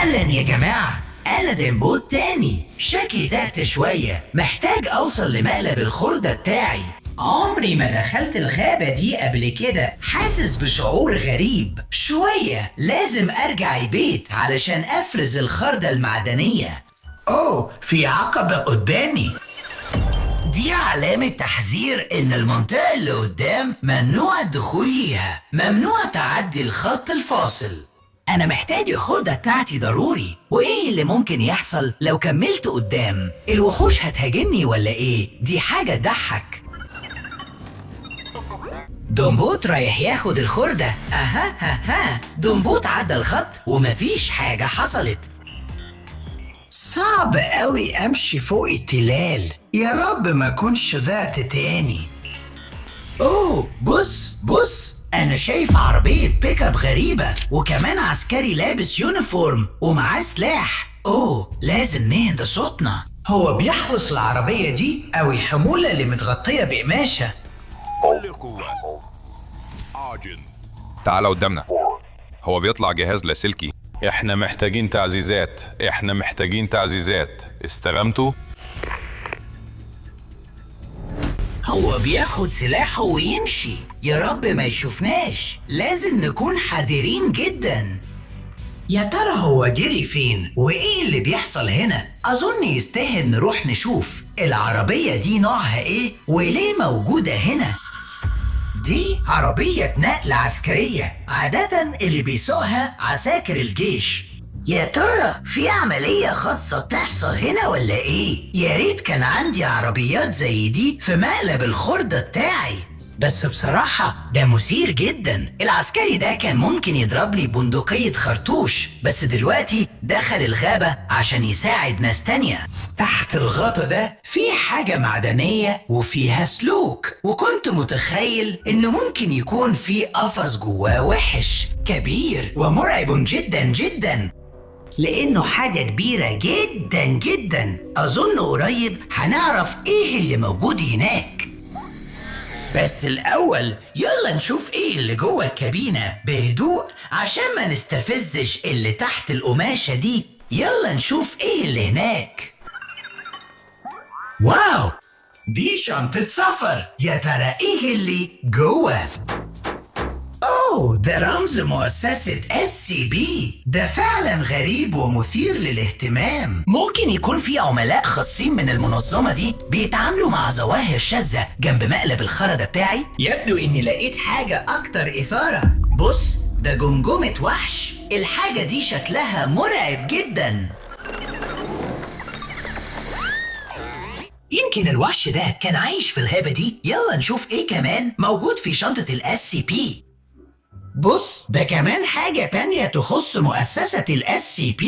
أهلا يا جماعة، أنا ديمبوت تاني. شكلي تحت شوية، محتاج أوصل لمقلب الخردة بتاعي. عمري ما دخلت الغابة دي قبل كده، حاسس بشعور غريب شوية. لازم أرجع البيت علشان أفرز الخردة المعدنية. أوه، في عقبة قدامي. دي علامة تحذير إن المنطقة اللي قدام ممنوع الدخول ليها، ممنوع تعدي الخط الفاصل. أنا محتاج الخردة بتاعتي ضروري. وإيه اللي ممكن يحصل لو كملت قدام؟ الوحوش هتهاجمني ولا إيه؟ دي حاجة تضحك. دومبوت رايح ياخد الخردة. دومبوت عدى الخط ومفيش حاجة حصلت. صعب قوي امشي فوق التلال، يا رب ما كنش ضعت تاني. اوه، بص انا شايف عربية بيك اب غريبة، وكمان عسكري لابس يونيفورم ومعاه سلاح. اوه، لازم نهدى صوتنا. هو بيحرس العربية دي او الحمولة اللي متغطية بقماشة؟ كل قوة. تعال قدامنا. هو بيطلع جهاز لاسلكي. احنا محتاجين تعزيزات. استلمتوا؟ هو بياخد سلاحه ويمشي. يا رب ما يشوفناش، لازم نكون حذرين جدا. يا ترى هو جري فين؟ وايه اللي بيحصل هنا؟ اظن يستاهل نروح نشوف العربية دي نوعها ايه وليه موجودة هنا. دي عربية نقل عسكرية، عادة اللي بيسوقها عساكر الجيش. يا ترى في عملية خاصة تحصل هنا ولا ايه؟ يا ريت كان عندي عربيات زي دي في مقلب الخردة بتاعي. بس بصراحة ده مثير جدا. العسكري ده كان ممكن يضرب لي بندقية خرطوش، بس دلوقتي دخل الغابة عشان يساعد ناس تانية. تحت الغطا ده في حاجة معدنية وفيها سلوك، وكنت متخيل انه ممكن يكون في قفص جواه وحش كبير ومرعب جدا جدا، لانه حاجة كبيرة جدا جدا. اظن قريب هنعرف ايه اللي موجود هناك. بس الأول يلا نشوف إيه اللي جوه الكابينة بهدوء عشان ما نستفزش اللي تحت القماشة دي. يلا نشوف إيه اللي هناك. واو، دي شنطة سفر. يا ترى إيه اللي جوه؟ أوه، ده رمز مؤسسة SCP. ده فعلا غريب ومثير للاهتمام. ممكن يكون في عملاء خاصين من المنظمة دي بيتعاملوا مع ظواهر شاذة جنب مقلب الخردة بتاعي. يبدو إني لقيت حاجة أكتر إثارة. بص، ده جمجمة وحش. الحاجة دي شكلها مرعب جدا. يمكن الوحش ده كان عايش في الغابة دي. يلا نشوف إيه كمان موجود في شنطة SCP. بص، ده كمان حاجة تانية تخص مؤسسة SCP.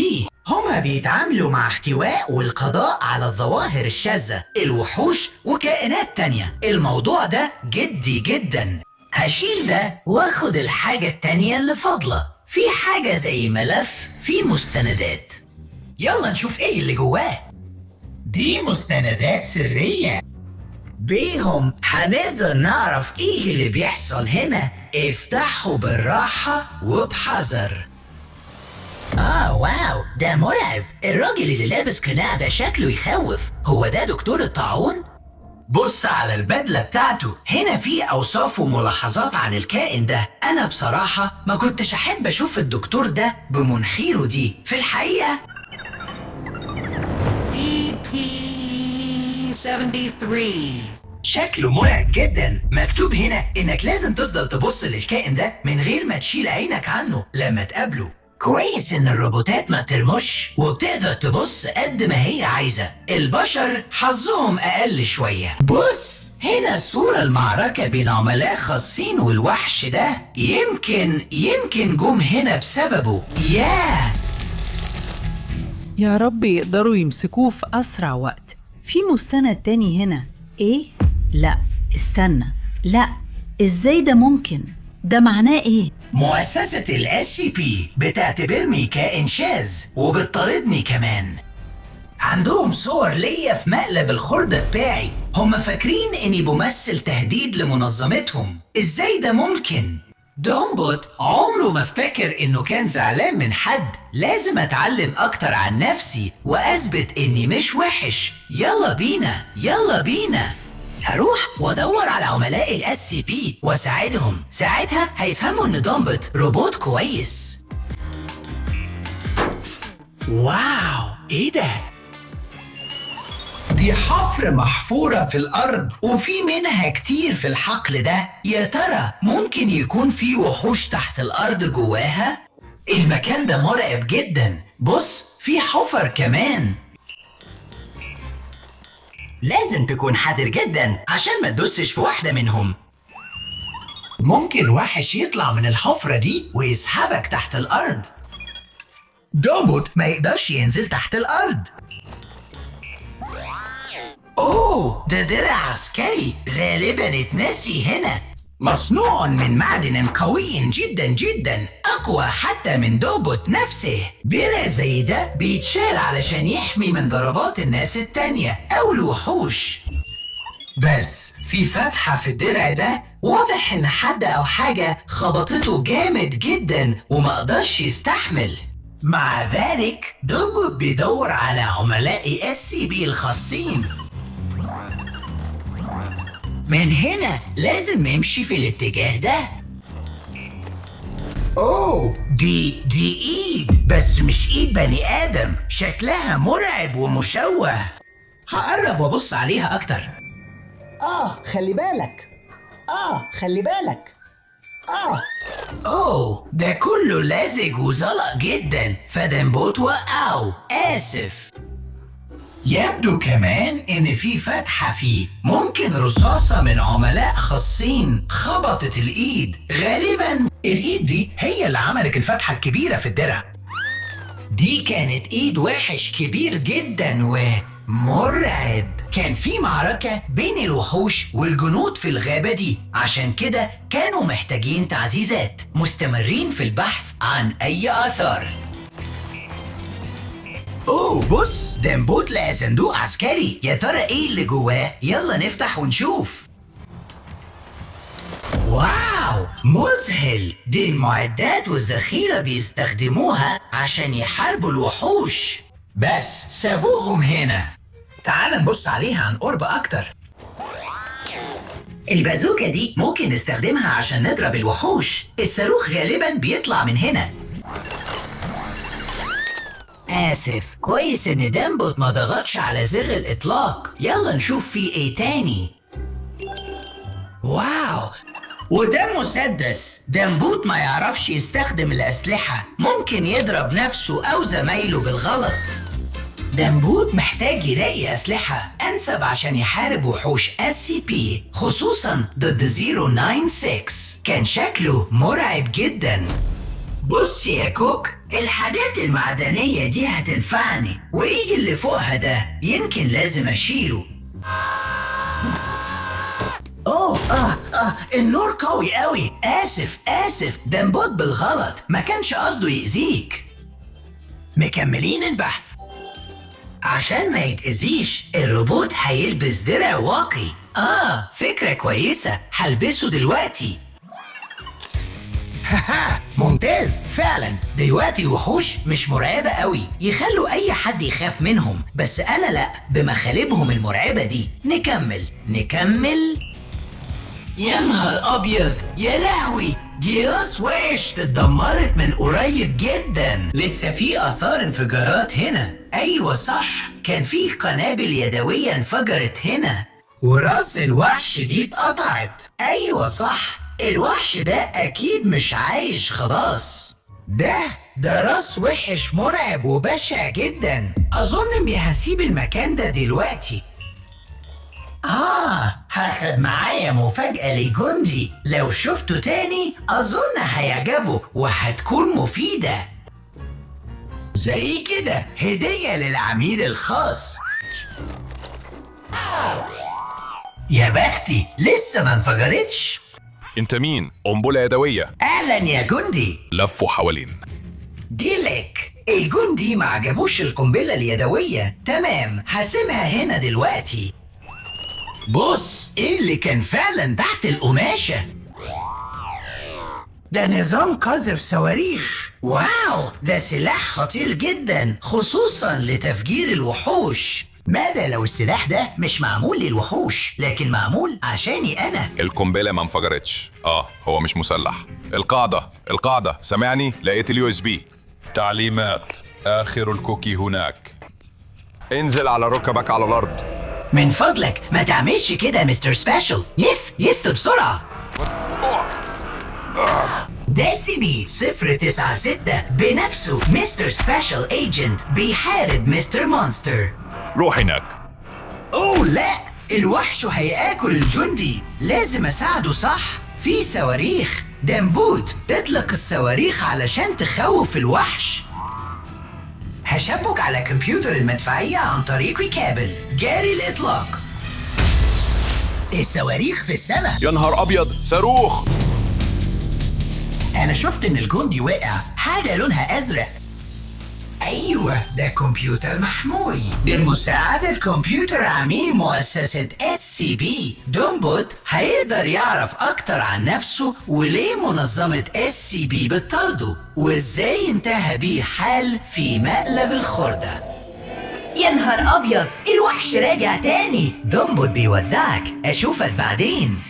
هما بيتعاملوا مع احتواء والقضاء على الظواهر الشاذة، الوحوش وكائنات تانية. الموضوع ده جدي جدا. هشيل ده واخد الحاجة التانية اللي فاضلة. في حاجة زي ملف فيه مستندات. يلا نشوف ايه اللي جواه. دي مستندات سرية، بيهم هنقدر نعرف ايه اللي بيحصل هنا. افتحوا بالراحة وبحذر. واو، ده مرعب. الراجل اللي لابس قناع ده شكله يخوف. هو ده دكتور الطاعون؟ بص على البدلة بتاعته. هنا في أوصاف وملاحظات عن الكائن ده. أنا بصراحة ما كنتش أحب أشوف الدكتور ده بمناخيره دي في الحقيقة. PP73 شكله مرعب جدا. مكتوب هنا إنك لازم تفضل تبص للكائن ده من غير ما تشيل عينك عنه لما تقابله. كويس إن الروبوتات ما ترمش وبتقدر تبص قد ما هي عايزة. البشر حظهم أقل شوية. بص هنا صورة المعركة بين عملاء خاصين والوحش ده. يمكن جم هنا بسببه. يا رب يقدروا يمسكوه في أسرع وقت. في مستند تاني هنا. إيه؟ لا، استنى. لا، إزاي ده ممكن؟ ده معناه إيه؟ مؤسسة SCP بتعتبرني كائن شاذ وبتطاردني كمان. عندهم صور ليا في مقلب الخردة بتاعي. هم فاكرين إني بمثل تهديد لمنظمتهم. إزاي ده ممكن؟ دومبوت عمره ما افتكر انه كان زعلان من حد. لازم اتعلم اكتر عن نفسي واثبت اني مش وحش. يلا بينا يلا بينا. هروح وادور على عملاء الاس سي بي واساعدهم. ساعتها هيفهموا ان دومبوت روبوت كويس. واو، ايه ده؟ دي حفر محفورة في الأرض وفي منها كتير في الحقل ده. يا ترى ممكن يكون في وحوش تحت الأرض جواها؟ المكان ده مرعب جدا. بص، في حفر كمان. لازم تكون حذر جدا عشان ما تدوسش في واحدة منهم. ممكن وحش يطلع من الحفرة دي ويسحبك تحت الأرض. دومبوت ما يقدرش ينزل تحت الأرض. أوه، ده درع عسكري غالبا اتنسي هنا. مصنوع من معدن قوي جدا جدا، أقوى حتى من دومبوت نفسه. درع زي ده بيتشال علشان يحمي من ضربات الناس التانية أو الوحوش. بس في فتحة في الدرع ده، واضح إن حد أو حاجة خبطته جامد جدا وما قدرش يستحمل. مع ذلك دومبوت بيدور على عملاء اس سي بي الخاصين. من هنا لازم نمشي في الاتجاه ده. اوه، دي ايد، بس مش ايد بني ادم. شكلها مرعب ومشوه. هقرب وابص عليها اكتر. خلي بالك. خلي بالك. اوه، ده كله لازج وزلق جدا. فدمبوت وقعه. اسف. يبدو كمان ان في فتحة فيه. ممكن رصاصة من عملاء خاصين خبطت الايد. غالبا الايد دي هي اللي عملت الفتحة الكبيرة في الدرع. دي كانت ايد وحش كبير جدا ومرعب. كان في معركة بين الوحوش والجنود في الغابة دي، عشان كده كانوا محتاجين تعزيزات. مستمرين في البحث عن اي اثار. اوه، بص، دمبوت لقى صندوق عسكري. يا ترى ايه اللي جواه؟ يلا نفتح ونشوف. واو، مذهل. دي المعدات والذخيرة بيستخدموها عشان يحاربوا الوحوش، بس سابوهم هنا. تعال نبص عليها عن قرب اكتر. البازوكة دي ممكن نستخدمها عشان نضرب الوحوش. الصاروخ غالبا بيطلع من هنا. آسف، كويس إن دمبوت ما ضغطش على زر الإطلاق. يلا نشوف في إيه تاني. واو، وده مسدس. دمبوت ما يعرفش يستخدم الأسلحة. ممكن يضرب نفسه أو زمايله بالغلط. دمبوت محتاج يلاقي أسلحة أنسب عشان يحارب وحوش SCP، خصوصا ضد 096. كان شكله مرعب جدا. بص يا كوك، الحاجات المعدنية دي هتنفعني. وإيه اللي فوقها ده؟ يمكن لازم أشيله. النور قوي قوي. آسف، دمبوت بالغلط، ما كانش قصده يأذيك. مكملين البحث. عشان ما يتأذيش الروبوت هيلبس درع واقي. فكرة كويسة، هلبسه دلوقتي. ممتاز فعلا. دلوقتي وحوش مش مرعبة قوي يخلوا اي حد يخاف منهم، بس انا لا، بمخالبهم المرعبة دي. نكمل. يا نهار ابيض، يا لهوي، دي راس وحش اتدمرت من قريب جدا. لسه في اثار انفجارات هنا. ايوه صح، كان في قنابل يدوية انفجرت هنا، وراس الوحش دي اتقطعت. ايوه صح، الوحش ده اكيد مش عايش خلاص. ده راس وحش مرعب وبشع جدا. اظن اني هسيب المكان ده دلوقتي. هاخد معايا مفاجأة لجندي. لو شفته تاني اظن هيعجبه وهتكون مفيدة. زي كده هدية للعميل الخاص. يا بختي، لسه ما انفجرتش. انت مين؟ قنبلة يدوية. اهلا يا جندي. لفوا حوالين. ديلك، الجندي ما عجبوش القنبلة اليدوية. تمام، هسيبها هنا دلوقتي. بص، ايه اللي كان فعلا تحت القماشة؟ ده نظام قذف صواريخ. واو، ده سلاح خطير جدا خصوصا لتفجير الوحوش. ماذا لو السلاح ده مش معمول للوحوش لكن معمول عشاني أنا؟ القنبلة ما انفجرتش. هو مش مسلح. القاعدة سامعني؟ لقيت USB. تعليمات: آخر الكوكي هناك. انزل على ركبك على الأرض. من فضلك ما تعملش كده مستر سبيشال. يف بسرعة. ديسيمي 096 بنفسه مستر سبيشال ايجنت بيحارب مستر مونستر. روح هناك. اوه لا، الوحش هياكل الجندي. لازم اساعده صح. في صواريخ. دمبوت، اطلق الصواريخ علشان تخوف الوحش. هشبك على كمبيوتر المدفعية عن طريق كابل. جاري الإطلاق. الصواريخ في السماء. يا نهار أبيض، صاروخ! أنا شفت إن الجندي وقع. حاجة لونها أزرق. أيوة، ده كمبيوتر محمول بمساعدة كمبيوتر عميل مؤسسة SCP. دومبوت هيقدر يعرف أكتر عن نفسه وليه منظمة SCP بتطارده وإزاي انتهى بيه حال في مقلب الخردة. يا نهار أبيض، الوحش راجع تاني. دومبوت بيودعك، أشوفك بعدين.